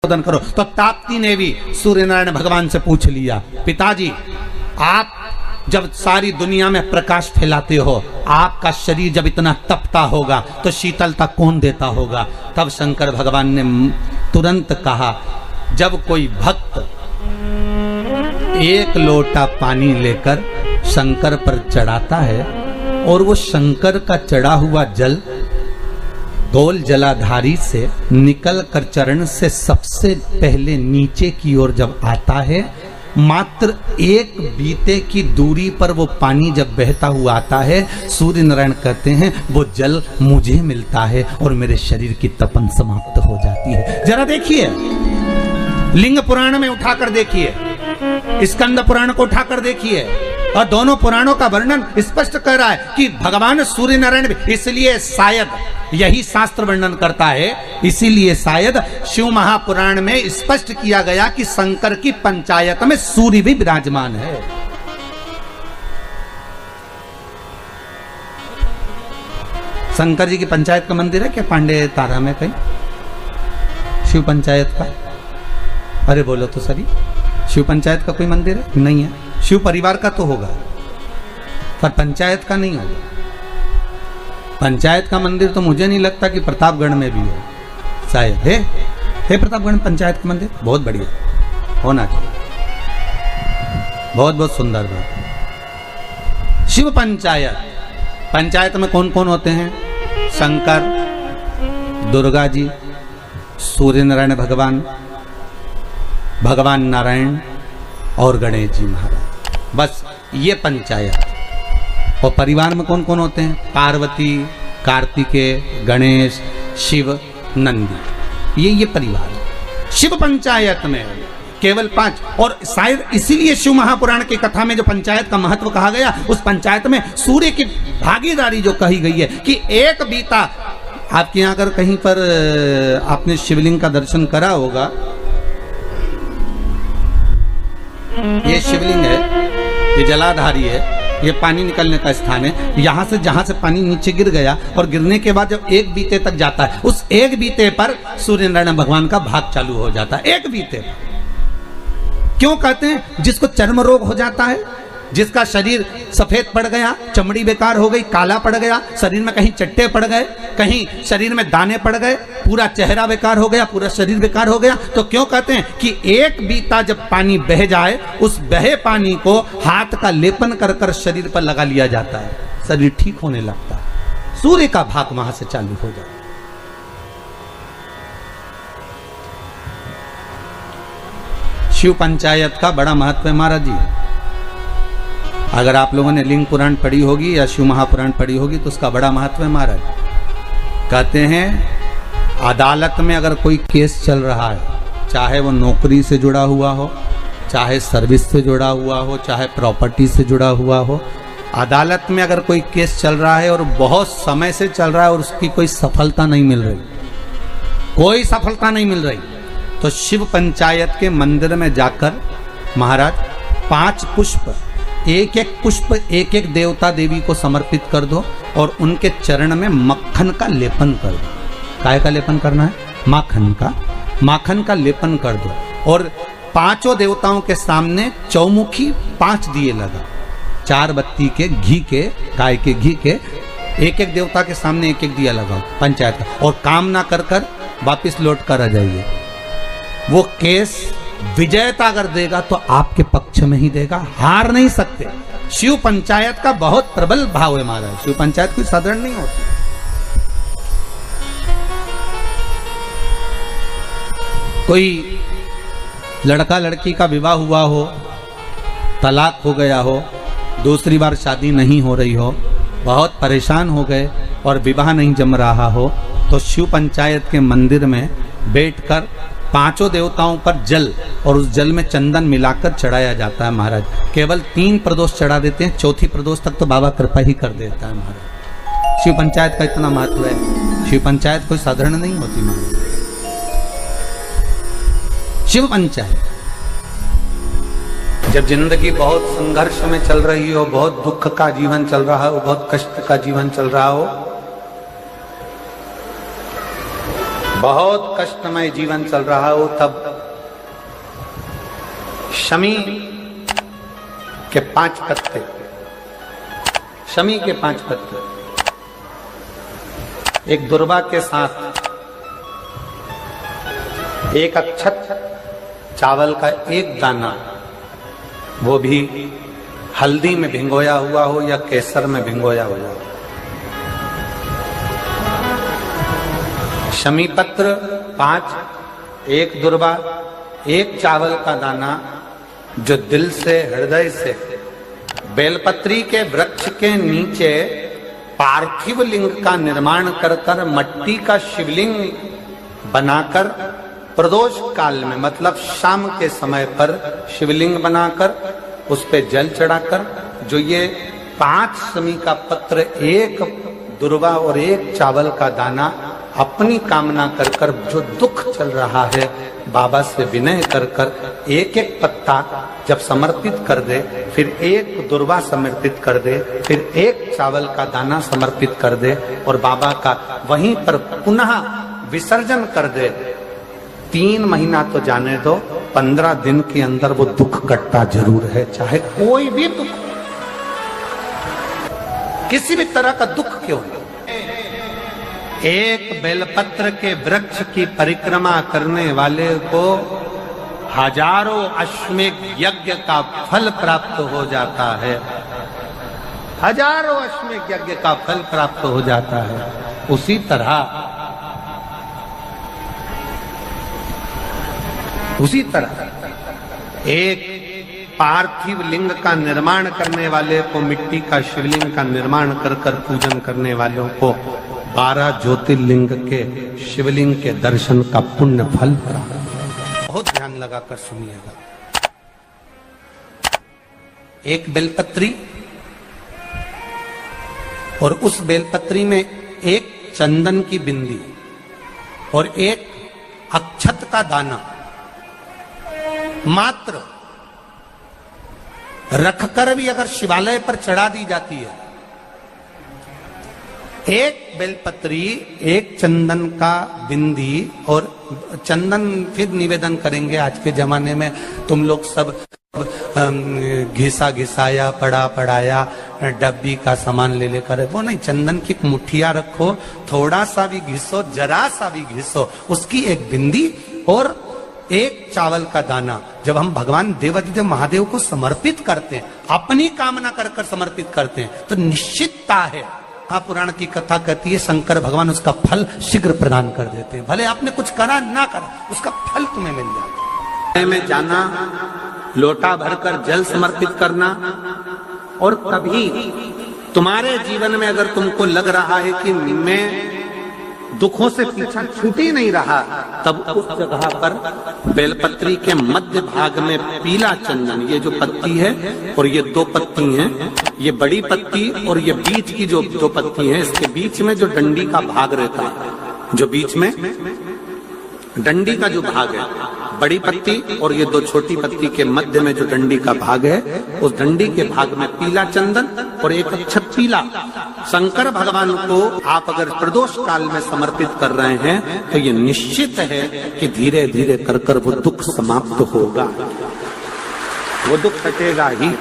संशोधन करो। तो ताप्ती ने भी सूर्य नारायण भगवान से पूछ लिया, पिताजी आप जब सारी दुनिया में प्रकाश फैलाते हो, आपका शरीर जब इतना तपता होगा तो शीतलता कौन देता होगा? तब शंकर भगवान ने तुरंत कहा, जब कोई भक्त एक लोटा पानी लेकर शंकर पर चढ़ाता है और वो शंकर का चढ़ा हुआ जल गोल जलाधारी से निकल कर चरण से सबसे पहले नीचे की ओर जब आता है, मात्र एक बीते की दूरी पर वो पानी जब बहता हुआ आता है, सूर्य नारायण कहते हैं वो जल मुझे मिलता है और मेरे शरीर की तपन समाप्त हो जाती है। जरा देखिए, लिंग पुराण में उठाकर देखिए, स्कंद पुराण को उठाकर देखिए, और दोनों पुराणों का वर्णन स्पष्ट कर रहा है कि भगवान सूर्य नारायण, इसलिए शायद यही शास्त्र वर्णन करता है, इसीलिए शायद शिव महापुराण में स्पष्ट किया गया कि शंकर की पंचायत में सूर्य भी विराजमान है। शंकर जी की पंचायत का मंदिर है क्या पांडे तारा में कहीं? शिव पंचायत का? अरे बोलो तो सही, शिव पंचायत का कोई मंदिर है? नहीं है। शिव परिवार का तो होगा पर पंचायत का नहीं होगा। पंचायत का मंदिर तो मुझे नहीं लगता कि प्रतापगढ़ में भी हो, शायद है प्रतापगढ़ में पंचायत का मंदिर, बहुत बढ़िया होना चाहिए, बहुत बहुत सुंदर बात। शिव पंचायत, पंचायत में कौन कौन होते हैं? शंकर, दुर्गा जी, सूर्य नारायण भगवान, भगवान नारायण और गणेश जी महाराज, बस ये पंचायत। और परिवार में कौन कौन होते हैं? पार्वती, कार्तिकेय, गणेश, शिव, नंदी, ये परिवार। शिव पंचायत में केवल 5, और शायद इसीलिए शिव महापुराण की कथा में जो पंचायत का महत्व कहा गया, उस पंचायत में सूर्य की भागीदारी जो कही गई है कि एक बीता। आपके यहाँ अगर कहीं पर आपने शिवलिंग का दर्शन करा होगा, ये शिवलिंग है, ये जलाधारी है, ये पानी निकलने का स्थान है। यहाँ से जहाँ से पानी नीचे गिर गया और गिरने के बाद जब एक बीते तक जाता है, उस एक बीते पर सूर्य नारायण भगवान का भाग चालू हो जाता है। एक बीते पर क्यों कहते हैं? जिसको चर्म रोग हो जाता है, जिसका शरीर सफेद पड़ गया, चमड़ी बेकार हो गई, काला पड़ गया, शरीर में कहीं चट्टे पड़ गए, कहीं शरीर में दाने पड़ गए, पूरा चेहरा बेकार हो गया, पूरा शरीर बेकार हो गया, तो क्यों कहते हैं कि एक बीता जब पानी बह जाए, उस बहे पानी को हाथ का लेपन कर कर शरीर पर लगा लिया जाता है, शरीर ठीक होने लगता है, सूर्य का भाग वहां से चालू हो जाता है। शिव पंचायत का बड़ा महत्व है महाराज जी। अगर आप लोगों ने लिंग पुराण पढ़ी होगी या शिव महापुराण पढ़ी होगी तो उसका बड़ा महत्व है महाराज। कहते हैं अदालत में अगर कोई केस चल रहा है, चाहे वो नौकरी से जुड़ा हुआ हो, चाहे सर्विस से जुड़ा हुआ हो, चाहे प्रॉपर्टी से जुड़ा हुआ हो, अदालत में अगर कोई केस चल रहा है और बहुत समय से चल रहा है और उसकी कोई सफलता नहीं मिल रही, कोई सफलता नहीं मिल रही, तो शिव पंचायत के मंदिर में जाकर महाराज 5 पुष्प, एक एक पुष्प एक एक देवता देवी को समर्पित कर दो और उनके चरण में मक्खन का लेपन कर दो। काय का लेपन करना है? माखन का लेपन कर दो और 5 देवताओं के सामने चौमुखी 5 दिए लगा, 4 बत्ती के घी के, गाय के घी के, एक एक देवता के सामने एक एक दिया लगाओ पंचायत का, और काम ना कर कर वापिस लौट कर आ जाइए। वो केस विजयता अगर देगा तो आपके पक्ष में ही देगा, हार नहीं सकते। शिव पंचायत का बहुत प्रबल भाव है महाराज। शिव पंचायत कोई साधारण नहीं होती। कोई लड़का लड़की का विवाह हुआ हो, तलाक हो गया हो, दूसरी बार शादी नहीं हो रही हो, बहुत परेशान हो गए और विवाह नहीं जम रहा हो, तो शिव पंचायत के मंदिर में बैठकर 5 देवताओं पर जल और उस जल में चंदन मिलाकर चढ़ाया जाता है महाराज। केवल 3 प्रदोष चढ़ा देते हैं, चौथी प्रदोष तक तो बाबा कृपा ही कर देता है महाराज। शिव पंचायत का इतना महत्व है। शिव पंचायत कोई साधारण नहीं होती महाराज। शिव पंचायत जब जिंदगी बहुत संघर्ष में चल रही हो, बहुत दुख का जीवन चल रहा हो, बहुत कष्ट का जीवन चल रहा हो, बहुत कष्टमय जीवन चल रहा हो, तब शमी के 5 पत्ते, शमी के 5 पत्ते एक दुर्वा के साथ एक अक्षत चावल का एक दाना, वो भी हल्दी में भिंगोया हुआ हो या केसर में भिंगोया हुआ हो। शमी पत्र 5, एक दुर्वा, एक चावल का दाना, जो दिल से हृदय से बेलपत्री के वृक्ष के नीचे पार्थिव लिंग का निर्माण कर कर मट्टी का शिवलिंग बनाकर प्रदोष काल में, मतलब शाम के समय पर शिवलिंग बनाकर उस पे जल चढ़ाकर, जो ये 5 शमी का पत्र, एक दुर्वा और एक चावल का दाना, अपनी कामना कर कर जो दुख चल रहा है बाबा से विनय कर कर एक एक पत्ता जब समर्पित कर दे, फिर एक दुर्वा समर्पित कर दे, फिर एक चावल का दाना समर्पित कर दे और बाबा का वहीं पर पुनः विसर्जन कर दे, 3 महीना तो जाने दो, 15 दिन के अंदर वो दुख कटता जरूर है, चाहे कोई भी दुख, किसी भी तरह का दुख क्यों हो। एक बेलपत्र के वृक्ष की परिक्रमा करने वाले को हजारों अश्वमेध यज्ञ का फल प्राप्त हो जाता है, हजारों अश्वमेध यज्ञ का फल प्राप्त हो जाता है। उसी तरह एक पार्थिव लिंग का निर्माण करने वाले को, मिट्टी का शिवलिंग का निर्माण कर कर पूजन करने वालों को 12 ज्योतिर्लिंग के शिवलिंग के दर्शन का पुण्य फल प्राप्त। बहुत ध्यान लगाकर सुनिएगा। एक बेलपत्री और उस बेलपत्री में एक चंदन की बिंदी और एक अक्षत का दाना मात्र रखकर भी अगर शिवालय पर चढ़ा दी जाती है, एक बेलपत्री, एक चंदन का बिंदी, और चंदन फिर निवेदन करेंगे। आज के जमाने में तुम लोग सब घिसा घिसाया, पड़ा पड़ाया, डब्बी का सामान ले लेकर, वो नहीं, चंदन की मुठिया रखो, थोड़ा सा भी घिसो, जरा सा भी घिसो, उसकी एक बिंदी और एक चावल का दाना, जब हम भगवान देवाधिदेव महादेव को समर्पित करते हैं, अपनी कामना कर कर समर्पित करते हैं, तो निश्चितता है। महापुराण की कथा कहती है शंकर भगवान उसका फल शीघ्र प्रदान कर देते हैं। भले आपने कुछ करा ना करा, उसका फल तुम्हें मिल जाता है। में जाना, लोटा भरकर जल समर्पित करना, और कभी तुम्हारे जीवन में अगर तुमको लग रहा है कि मैं दुखों से पीछा छूट ही नहीं रहा, तब उस जगह पर बेलपत्री के मध्य भाग में पीला चंदन, ये जो पत्ती है और ये 2 पत्ती हैं, ये बड़ी पत्ती और ये बीच की जो 2 पत्ती है, इसके बीच में जो डंडी का भाग रहता है, जो बीच में डंडी का जो भाग है, बड़ी पत्ती और ये 2 छोटी पत्ती के मध्य में जो डंडी का भाग है, उस डंडी के भाग में पीला चंदन और एक अक्षत पीला, शंकर भगवान को आप अगर प्रदोष काल में समर्पित कर रहे हैं, तो ये निश्चित है कि धीरे धीरे कर कर वो दुख समाप्त होगा, वो दुख हटेगा ही।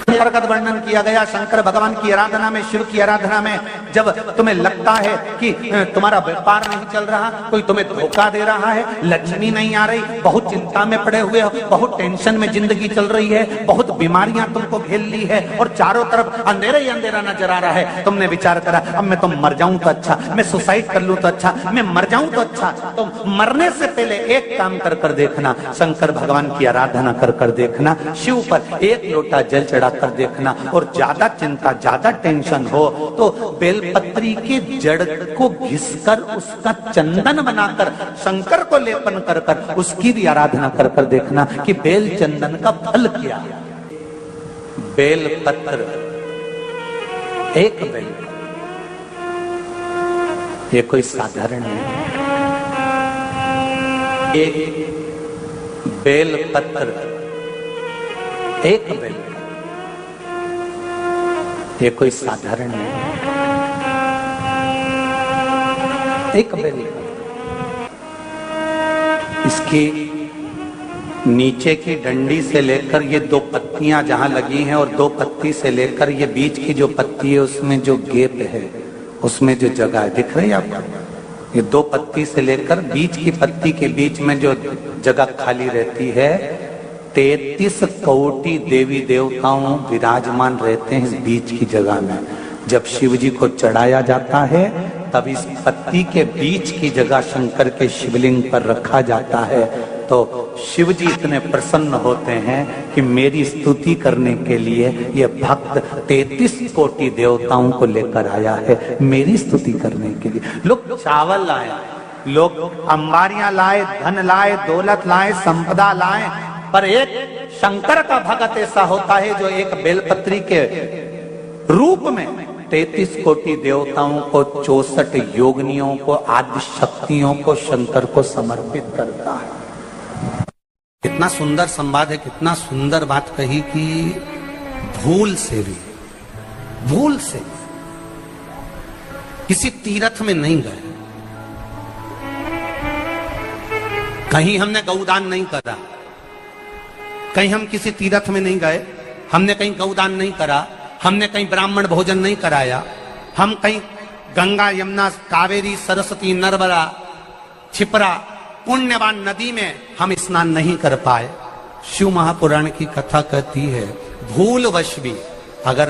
प्रकट वर्णन किया गया शंकर भगवान की आराधना में, शिव की आराधना में, जब तुम्हें लगता है कि तुम्हारा व्यापार नहीं चल रहा, कोई तुम्हें धोखा दे रहा है, लक्ष्मी नहीं आ रही, बहुत चिंता में पड़े हुए हो, बहुत टेंशन में जिंदगी चल रही है, बहुत बीमारियां तुमको घेर ली है और चारों तरफ अंधेरा ही अंधेरा नजर आ रहा है, तुमने विचार करा अब मैं तो मर जाऊं तो अच्छा, मैं सुसाइड कर लूं तो अच्छा, मैं मर जाऊं तो अच्छा, तो मरने से पहले एक काम कर कर देखना, शंकर भगवान की आराधना कर कर देखना, शिव पर एक लोटा जल चढ़ा कर देखना, और ज्यादा चिंता, ज्यादा टेंशन हो तो बेलपत्री के जड़ को घिसकर उसका चंदन बनाकर शंकर को लेपन कर कर उसकी भी आराधना कर कर देखना कि बेल चंदन का फल क्या। बेलपत्र, एक बेल, ये कोई साधारण नहीं, एक बेलपत्र, एक बेल, ये कोई साधारण नहीं, एक बेल। इसकी नीचे की डंडी से लेकर ये दो पत्तियां जहां लगी हैं और दो पत्ती से लेकर ये बीच की जो पत्ती है उसमें जो गैप है, उसमें जो जगह है, दिख रही है आपको? ये दो पत्ती से लेकर बीच की पत्ती के बीच में जो जगह खाली रहती है, 33 कोटि देवी देवताओं विराजमान रहते हैं इस बीच की जगह में। जब शिव जी को चढ़ाया जाता है तब इस पत्ती के बीच की जगह शंकर के शिवलिंग पर रखा जाता है, तो शिव जी इतने प्रसन्न होते हैं कि मेरी स्तुति करने के लिए ये भक्त 33 कोटि देवताओं को लेकर आया है, मेरी स्तुति करने के लिए। लोग चावल लाए, लोग अंबारियां लाए, धन लाए, दौलत लाए, संपदा लाए, पर एक शंकर का भक्त ऐसा होता है जो एक बेलपत्री के रूप में 33 कोटि देवताओं को, 64 योगिनियों को, आदि शक्तियों को शंकर को समर्पित करता है। कितना सुंदर संवाद है, कितना सुंदर बात कही कि भूल से भी किसी तीर्थ में नहीं गए, कहीं हमने गौदान नहीं करा, कहीं हम किसी तीर्थ में नहीं गए, हमने कहीं गौदान नहीं करा, हमने कहीं ब्राह्मण भोजन नहीं कराया, हम कहीं गंगा यमुना कावेरी सरस्वती नर्मदा छिपरा पुण्यवान नदी में हम स्नान नहीं कर पाए। शिव महापुराण की कथा कहती है भूलवश भी अगर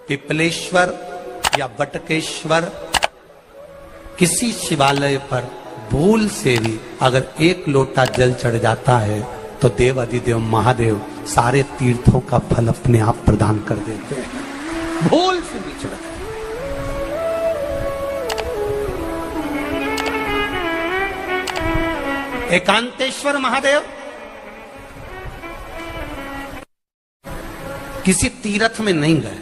पिपलेश्वर या बटकेश्वर किसी शिवालय पर भूल से भी अगर एक लोटा जल चढ़ जाता है तो देव अधिदेव महादेव सारे तीर्थों का फल अपने आप प्रदान कर देते हैं। भूल से भी चढ़ एकांतेश्वर महादेव किसी तीर्थ में नहीं गए,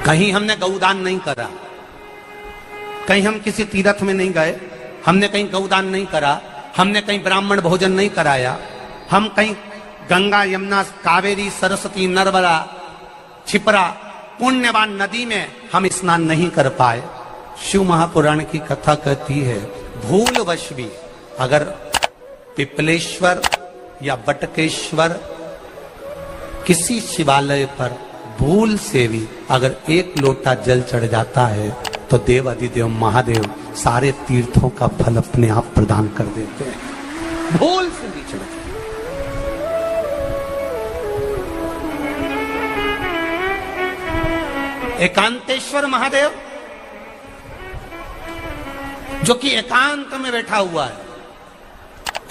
कहीं हमने गौदान नहीं करा, कहीं हम किसी तीर्थ में नहीं गए, हमने कहीं गौदान नहीं करा, हमने कहीं ब्राह्मण भोजन नहीं कराया, हम कहीं गंगा यमुना कावेरी सरस्वती नर्मदा छिपरा पुण्यवान नदी में हम स्नान नहीं कर पाए। शिव महापुराण की कथा कहती है भूलवश भी अगर पिपलेश्वर या बटकेश्वर किसी शिवालय पर भूल से भी अगर एक लोटा जल चढ़ जाता है तो देव अधिदेव महादेव सारे तीर्थों का फल अपने आप प्रदान कर देते हैं। भूल से भी चढ़ एकांतेश्वर महादेव जो कि एकांत में बैठा हुआ है,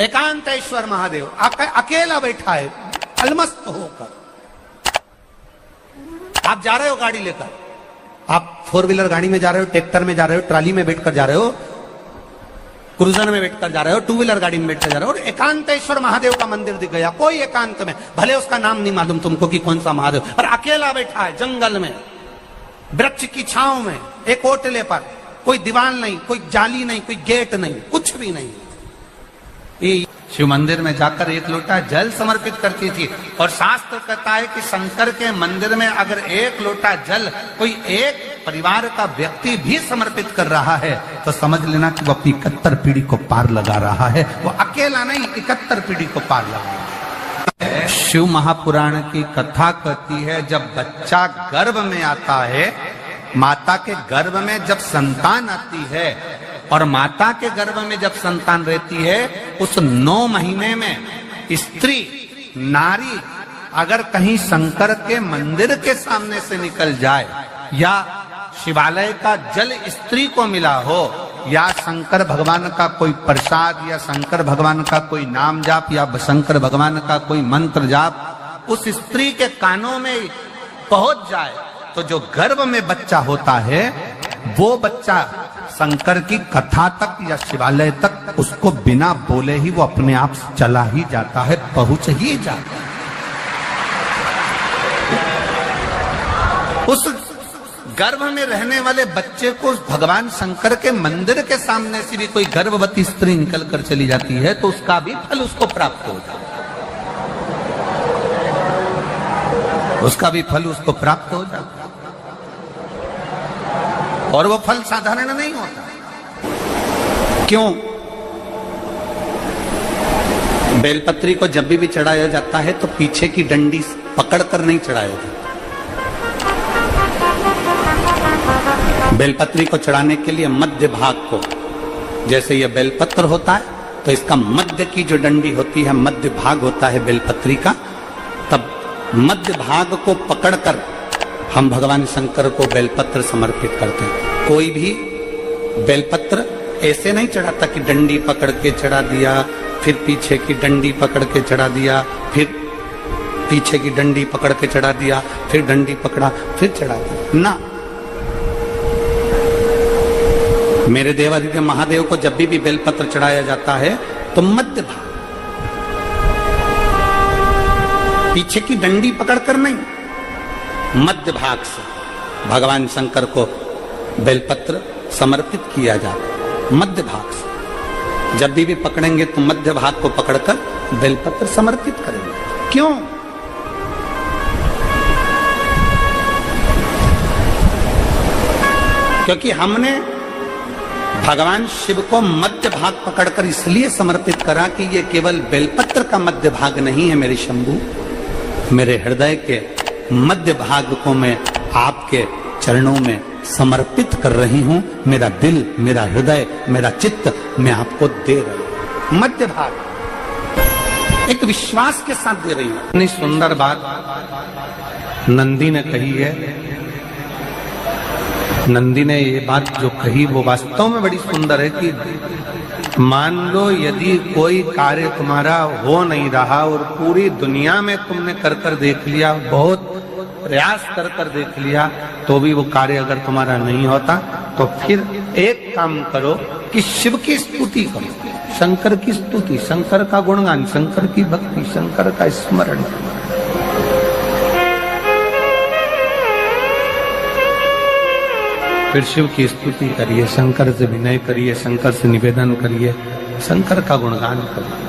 एकांतेश्वर महादेव अकेला बैठा है अलमस्त होकर। आप जा रहे हो गाड़ी लेकर, आप 4 व्हीलर गाड़ी में जा रहे हो, ट्रैक्टर में जा रहे हो, ट्राली में बैठकर जा रहे हो, क्रूजर में बैठकर जा रहे हो, 2 व्हीलर गाड़ी में बैठकर जा रहे हो और एकांतेश्वर महादेव का मंदिर दिख गया, कोई एकांत में, भले उसका नाम नहीं मालूम तुमको कि कौन सा महादेव, पर अकेला बैठा है जंगल में, वृक्ष की छांव में, एक ओटले पर, कोई दीवार नहीं, कोई जाली नहीं, कोई गेट नहीं, कुछ भी नहीं। शिव मंदिर में जाकर एक लोटा जल समर्पित करती थी और शास्त्र कहता है कि शंकर के मंदिर में अगर एक लोटा जल कोई एक परिवार का व्यक्ति भी समर्पित कर रहा है तो समझ लेना कि वो अपनी 71 पीढ़ी को पार लगा रहा है। वो अकेला नहीं, 71 पीढ़ी को पार लगा रहा है। शिव महापुराण की कथा कहती है जब बच्चा गर्भ में आता है, माता के गर्भ में जब संतान आती है और माता के गर्भ में जब संतान रहती है, उस 9 महीने में स्त्री नारी अगर कहीं शंकर के मंदिर के सामने से निकल जाए या शिवालय का जल स्त्री को मिला हो या शंकर भगवान का कोई प्रसाद या शंकर भगवान का कोई नाम जाप या शंकर भगवान का कोई मंत्र जाप उस स्त्री के कानों में पहुंच जाए तो जो गर्भ में बच्चा होता है वो बच्चा शंकर की कथा तक या शिवालय तक उसको बिना बोले ही वो अपने आप चला ही जाता है, पहुंच ही जाता है। उस गर्भ में रहने वाले बच्चे को भगवान शंकर के मंदिर के सामने से भी कोई गर्भवती स्त्री निकल कर चली जाती है तो उसका भी फल उसको प्राप्त हो जाता है, उसका भी फल उसको प्राप्त हो जाता है। और वो फल साधारण नहीं होता। क्यों? बेलपत्री को जब भी चढ़ाया जाता है तो पीछे की डंडी पकड़कर नहीं चढ़ाया जाता। बेलपत्री को चढ़ाने के लिए मध्य भाग को, जैसे यह बेलपत्र होता है तो इसका मध्य की जो डंडी होती है, मध्य भाग होता है बेलपत्री का, तब मध्य भाग को पकड़कर हम भगवान शंकर को बेलपत्र समर्पित करते हैं। कोई भी बेलपत्र ऐसे नहीं चढ़ाता कि डंडी पकड़ के चढ़ा दिया, फिर पीछे की डंडी पकड़ के चढ़ा दिया, फिर पीछे की डंडी पकड़ के चढ़ा दिया, फिर डंडी पकड़ा, फिर चढ़ा दिया ना। मेरे देवादिदेव महादेव को जब भी बेलपत्र चढ़ाया जाता है तो मध्य भाग, पीछे की डंडी पकड़कर नहीं, मध्य भाग से भगवान शंकर को बेलपत्र समर्पित किया जाता है। मध्य भाग से जब भी पकड़ेंगे तो मध्य भाग को पकड़कर बेलपत्र समर्पित करेंगे। क्यों? क्योंकि हमने भगवान शिव को मध्य भाग पकड़कर इसलिए समर्पित करा कि ये केवल बेलपत्र का मध्य भाग नहीं है मेरे शंभू, मेरे हृदय के मध्य भाग को मैं आपके चरणों में समर्पित कर रही हूं। मेरा दिल, मेरा हृदय, मेरा चित्त मैं आपको दे रही हूं। मध्य भाग एक विश्वास के साथ दे रही हूं। इतनी सुंदर बात नंदी ने कही है। नंदी ने ये बात जो कही वो वास्तव में बड़ी सुंदर है कि मान लो यदि कोई कार्य तुम्हारा हो नहीं रहा और पूरी दुनिया में तुमने कर कर देख लिया, बहुत प्रयास कर कर देख लिया, तो भी वो कार्य अगर तुम्हारा नहीं होता, तो फिर एक काम करो कि शिव की स्तुति करो, शंकर की स्तुति, शंकर का गुणगान, शंकर की भक्ति, शंकर का स्मरण। फिर शिव की स्तुति करिए, शंकर से विनय करिए, शंकर से निवेदन करिए, शंकर का गुणगान करिए।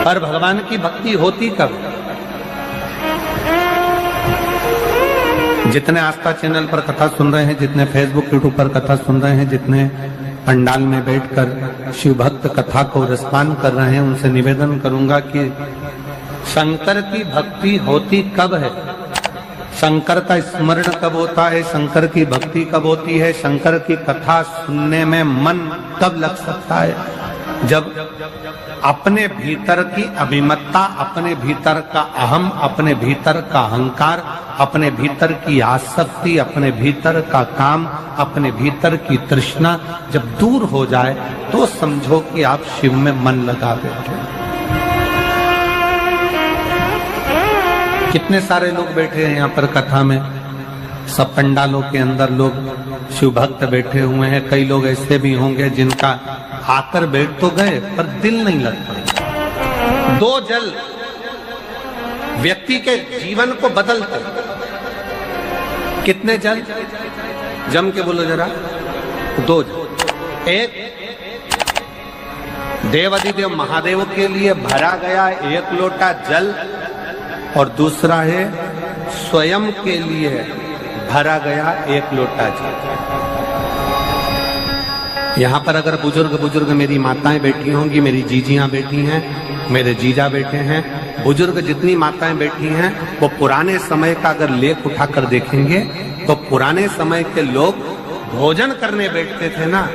और भगवान की भक्ति होती कब? जितने आस्था चैनल पर कथा सुन रहे हैं, जितने फेसबुक यूट्यूब पर कथा सुन रहे हैं, जितने पंडाल में बैठकर शिव भक्त कथा को रसपान कर रहे हैं, उनसे निवेदन करूंगा कि शंकर की भक्ति होती कब है, शंकर का स्मरण कब होता है, शंकर की भक्ति कब होती है, शंकर की कथा सुनने में मन कब लग सकता है? जब अपने भीतर की अभिमत्ता, अपने भीतर का अहम, अपने भीतर का अहंकार, अपने भीतर की आसक्ति, अपने भीतर का काम, अपने भीतर की तृष्णा जब दूर हो जाए तो समझो कि आप शिव में मन लगा बैठे। कितने सारे लोग बैठे हैं यहाँ पर कथा में, सब पंडालों के अंदर लोग शिव भक्त बैठे हुए हैं। कई लोग ऐसे भी होंगे जिनका आकर बैठ तो गए पर दिल नहीं लगता। दो जल व्यक्ति के जीवन को बदलते। कितने जल? जम के बोलो जरा। दो जल। एक देवादिदेव महादेव के लिए भरा गया एक लोटा जल, और दूसरा है स्वयं के लिए भरा गया एक लोटा जल। यहाँ पर अगर बुजुर्ग मेरी माताएं बैठी होंगी, मेरी जीजियां बैठी हैं, मेरे जीजा बैठे हैं, बुजुर्ग जितनी माताएं बैठी हैं, वो पुराने समय का अगर लेख उठाकर देखेंगे तो पुराने समय के लोग भोजन करने बैठते थे ना,